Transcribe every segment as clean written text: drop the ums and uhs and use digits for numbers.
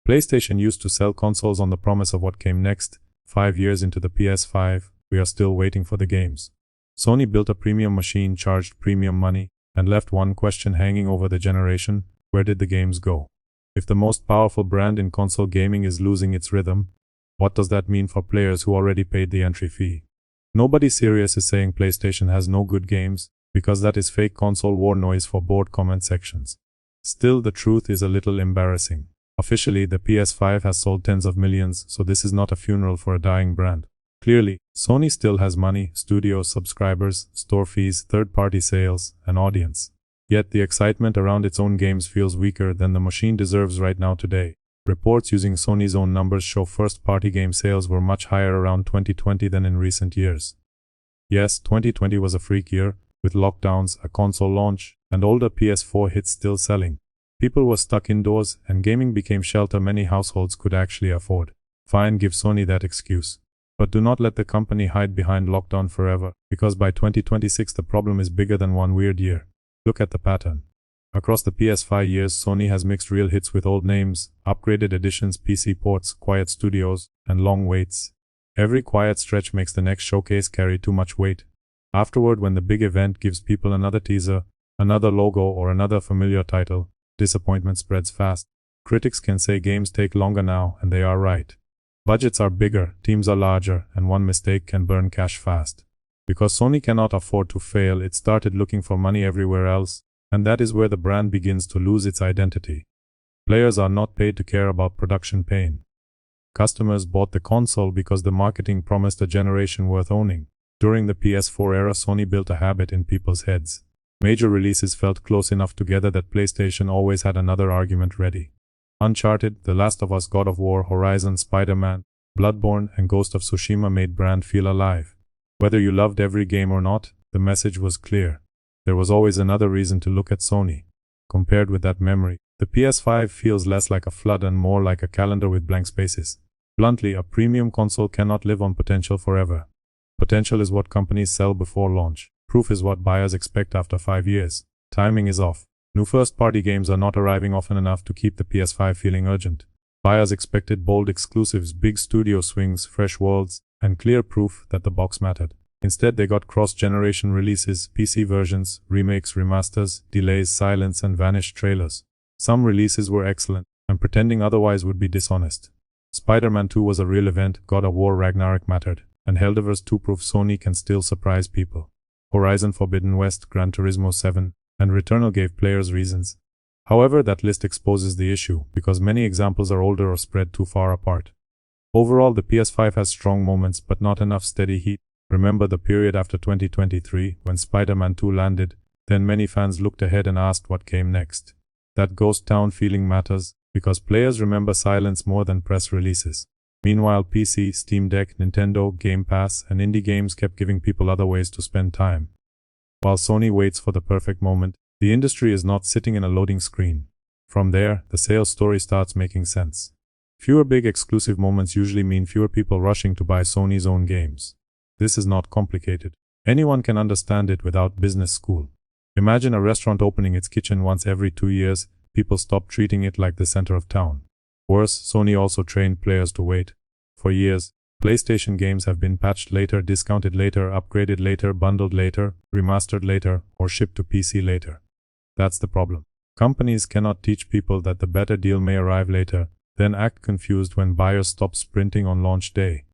PlayStation used to sell consoles on the promise of what came next. 5 years into the PS5, we are still waiting for the games. Sony built a premium machine, charged premium money, and left one question hanging over the generation: where did the games go? If the most powerful brand in console gaming is losing its rhythm, what does that mean for players who already paid the entry fee? Nobody serious is saying PlayStation has no good games, because that is fake console war noise for bored comment sections. Still, the truth is a little embarrassing. Officially, the PS5 has sold tens of millions, so this is not a funeral for a dying brand. Clearly, Sony still has money, studios, subscribers, store fees, third-party sales, and audience. Yet the excitement around its own games feels weaker than the machine deserves right now today. Reports using Sony's own numbers show first-party game sales were much higher around 2020 than in recent years. Yes, 2020 was a freak year, with lockdowns, a console launch, and older PS4 hits still selling. People were stuck indoors, and gaming became shelter many households could actually afford. Fine, give Sony that excuse. But do not let the company hide behind lockdown forever, because by 2026 the problem is bigger than one weird year. Look at the pattern. Across the PS5 years, Sony has mixed real hits with old names, upgraded editions, PC ports, quiet studios, and long waits. Every quiet stretch makes the next showcase carry too much weight. Afterward, when the big event gives people another teaser, another logo, or another familiar title, disappointment spreads fast. Critics can say games take longer now, and they are right. Budgets are bigger, teams are larger, and one mistake can burn cash fast. Because Sony cannot afford to fail, it started looking for money everywhere else, and that is where the brand begins to lose its identity. Players are not paid to care about production pain. Customers bought the console because the marketing promised a generation worth owning. During the PS4 era, Sony built a habit in people's heads. Major releases felt close enough together that PlayStation always had another argument ready. Uncharted, The Last of Us, God of War, Horizon, Spider-Man, Bloodborne, and Ghost of Tsushima made brand feel alive. Whether you loved every game or not, the message was clear. There was always another reason to look at Sony. Compared with that memory, the PS5 feels less like a flood and more like a calendar with blank spaces. Bluntly, a premium console cannot live on potential forever. Potential is what companies sell before launch. Proof is what buyers expect after 5 years. Timing is off. New first-party games are not arriving often enough to keep the PS5 feeling urgent. Buyers expected bold exclusives, big studio swings, fresh worlds, and clear proof that the box mattered. Instead, they got cross-generation releases, PC versions, remakes, remasters, delays, silence, and vanished trailers. Some releases were excellent, and pretending otherwise would be dishonest. Spider-Man 2 was a real event, God of War Ragnarok mattered, and Helldivers 2 proved Sony can still surprise people. Horizon Forbidden West, Gran Turismo 7, and Returnal gave players reasons. However, that list exposes the issue, because many examples are older or spread too far apart. Overall, the PS5 has strong moments, but not enough steady heat. Remember the period after 2023, when Spider-Man 2 landed, then many fans looked ahead and asked what came next. That ghost town feeling matters, because players remember silence more than press releases. Meanwhile, PC, Steam Deck, Nintendo, Game Pass, and indie games kept giving people other ways to spend time. While Sony waits for the perfect moment, the industry is not sitting in a loading screen. From there, the sales story starts making sense. Fewer big exclusive moments usually mean fewer people rushing to buy Sony's own games. This is not complicated. Anyone can understand it without business school. Imagine a restaurant opening its kitchen once every 2 years. People stop treating it like the center of town. Worse, Sony also trained players to wait. For years, PlayStation games have been patched later, discounted later, upgraded later, bundled later, remastered later, or shipped to PC later. That's the problem. Companies cannot teach people that the better deal may arrive later, then act confused when buyers stop sprinting on launch day.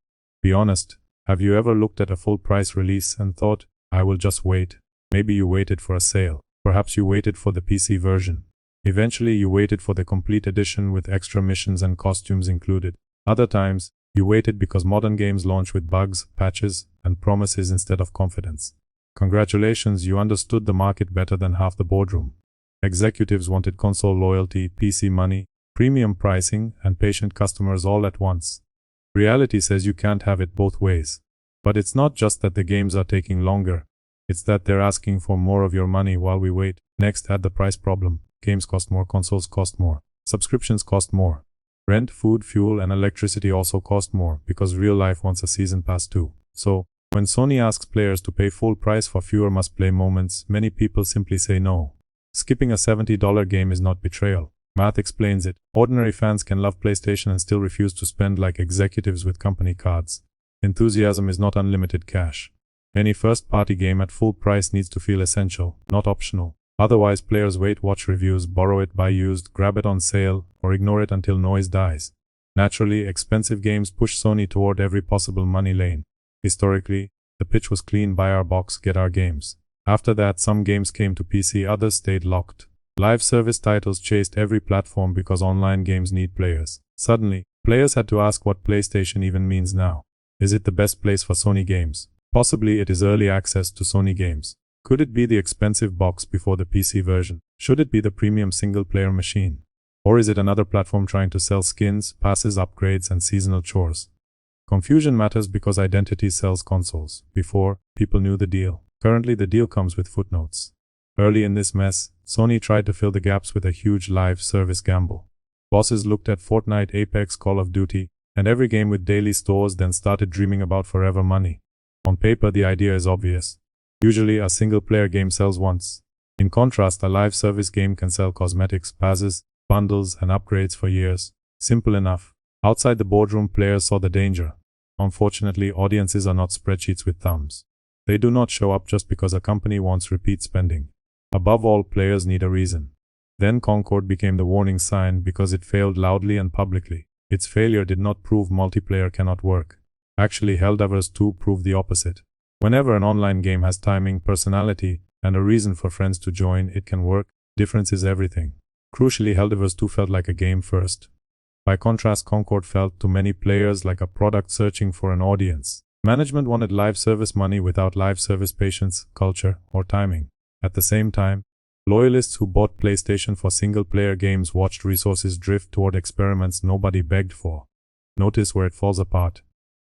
Be honest, have you ever looked at a full-price release and thought, I will just wait? Maybe you waited for a sale. Perhaps you waited for the PC version. Eventually you waited for the complete edition with extra missions and costumes included. Other times, you waited because modern games launch with bugs, patches, and promises instead of confidence. Congratulations, you understood the market better than half the boardroom. Executives wanted console loyalty, PC money, premium pricing, and patient customers all at once. Reality says you can't have it both ways. But it's not just that the games are taking longer. It's that they're asking for more of your money while we wait. Next, add the price problem. Games cost more, consoles cost more. Subscriptions cost more. Rent, food, fuel, and electricity also cost more, because real life wants a season pass too. So, when Sony asks players to pay full price for fewer must-play moments, many people simply say no. Skipping a $70 game is not betrayal. Math explains it. Ordinary fans can love PlayStation and still refuse to spend like executives with company cards. Enthusiasm is not unlimited cash. Any first-party game at full price needs to feel essential, not optional. Otherwise, players wait, watch reviews, borrow it, buy used, grab it on sale, or ignore it until noise dies. Naturally, expensive games push Sony toward every possible money lane. Historically, the pitch was clean: buy our box, get our games. After that, some games came to PC, others stayed locked. Live service titles chased every platform because online games need players. Suddenly, players had to ask what PlayStation even means now. Is it the best place for Sony games? Possibly it is early access to Sony games. Could it be the expensive box before the PC version? Should it be the premium single-player machine? Or is it another platform trying to sell skins, passes, upgrades, and seasonal chores? Confusion matters because identity sells consoles. Before, people knew the deal. Currently, the deal comes with footnotes. Early in this mess, Sony tried to fill the gaps with a huge live service gamble. Bosses looked at Fortnite, Apex, Call of Duty, and every game with daily stores, then started dreaming about forever money. On paper, the idea is obvious. Usually, a single-player game sells once. In contrast, a live service game can sell cosmetics, passes, bundles, and upgrades for years. Simple enough. Outside the boardroom, players saw the danger. Unfortunately, audiences are not spreadsheets with thumbs. They do not show up just because a company wants repeat spending. Above all, players need a reason. Then Concord became the warning sign because it failed loudly and publicly. Its failure did not prove multiplayer cannot work. Actually, Helldivers 2 proved the opposite. Whenever an online game has timing, personality, and a reason for friends to join, it can work. Difference is everything. Crucially, Helldivers 2 felt like a game first. By contrast, Concord felt to many players like a product searching for an audience. Management wanted live service money without live service patience, culture, or timing. At the same time, loyalists who bought PlayStation for single-player games watched resources drift toward experiments nobody begged for. Notice where it falls apart.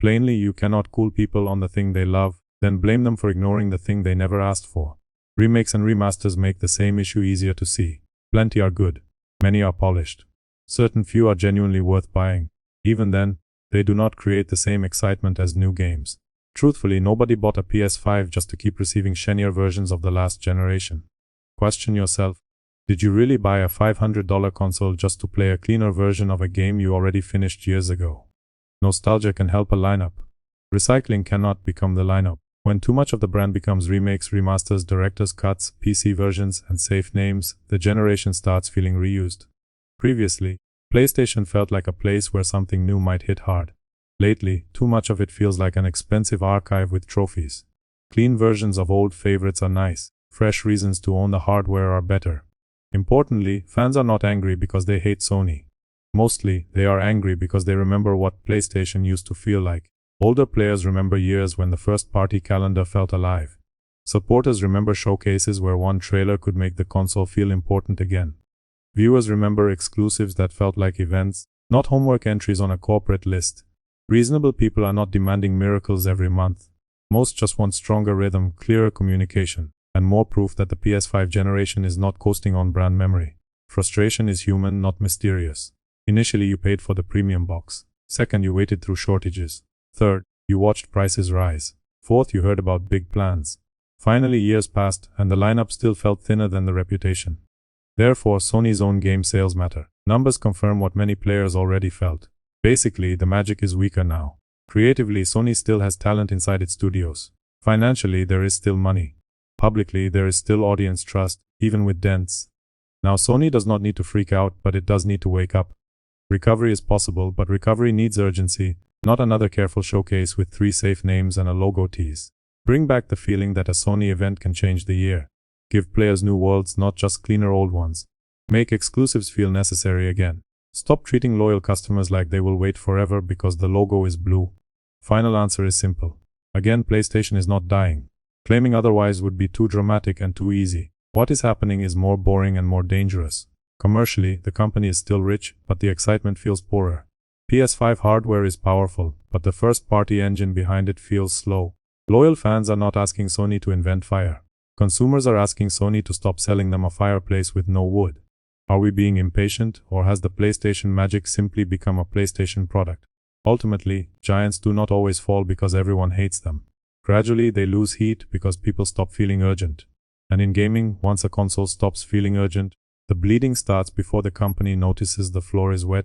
Plainly, you cannot cool people on the thing they love, then blame them for ignoring the thing they never asked for. Remakes and remasters make the same issue easier to see. Plenty are good. Many are polished. Certain few are genuinely worth buying. Even then, they do not create the same excitement as new games. Truthfully, nobody bought a PS5 just to keep receiving shinier versions of the last generation. Question yourself, did you really buy a $500 console just to play a cleaner version of a game you already finished years ago? Nostalgia can help a lineup. Recycling cannot become the lineup. When too much of the brand becomes remakes, remasters, director's cuts, PC versions, and safe names, the generation starts feeling reused. Previously, PlayStation felt like a place where something new might hit hard. Lately, too much of it feels like an expensive archive with trophies. Clean versions of old favorites are nice. Fresh reasons to own the hardware are better. Importantly, fans are not angry because they hate Sony. Mostly, they are angry because they remember what PlayStation used to feel like. Older players remember years when the first-party calendar felt alive. Supporters remember showcases where one trailer could make the console feel important again. Viewers remember exclusives that felt like events, not homework entries on a corporate list. Reasonable people are not demanding miracles every month. Most just want stronger rhythm, clearer communication, and more proof that the PS5 generation is not coasting on brand memory. Frustration is human, not mysterious. Initially, you paid for the premium box. Second, you waited through shortages. Third, you watched prices rise. Fourth, you heard about big plans. Finally, years passed, and the lineup still felt thinner than the reputation. Therefore, Sony's own game sales matter. Numbers confirm what many players already felt. Basically, the magic is weaker now. Creatively, Sony still has talent inside its studios. Financially, there is still money. Publicly, there is still audience trust, even with dents. Now, Sony does not need to freak out, but it does need to wake up. Recovery is possible, but recovery needs urgency, not another careful showcase with 3 safe names and a logo tease. Bring back the feeling that a Sony event can change the year. Give players new worlds, not just cleaner old ones. Make exclusives feel necessary again. Stop treating loyal customers like they will wait forever because the logo is blue. Final answer is simple. Again, PlayStation is not dying. Claiming otherwise would be too dramatic and too easy. What is happening is more boring and more dangerous. Commercially, the company is still rich, but the excitement feels poorer. PS5 hardware is powerful, but the first-party engine behind it feels slow. Loyal fans are not asking Sony to invent fire. Consumers are asking Sony to stop selling them a fireplace with no wood. Are we being impatient, or has the PlayStation magic simply become a PlayStation product? Ultimately, giants do not always fall because everyone hates them. Gradually, they lose heat because people stop feeling urgent. And in gaming, once a console stops feeling urgent, The bleeding starts before the company notices the floor is wet,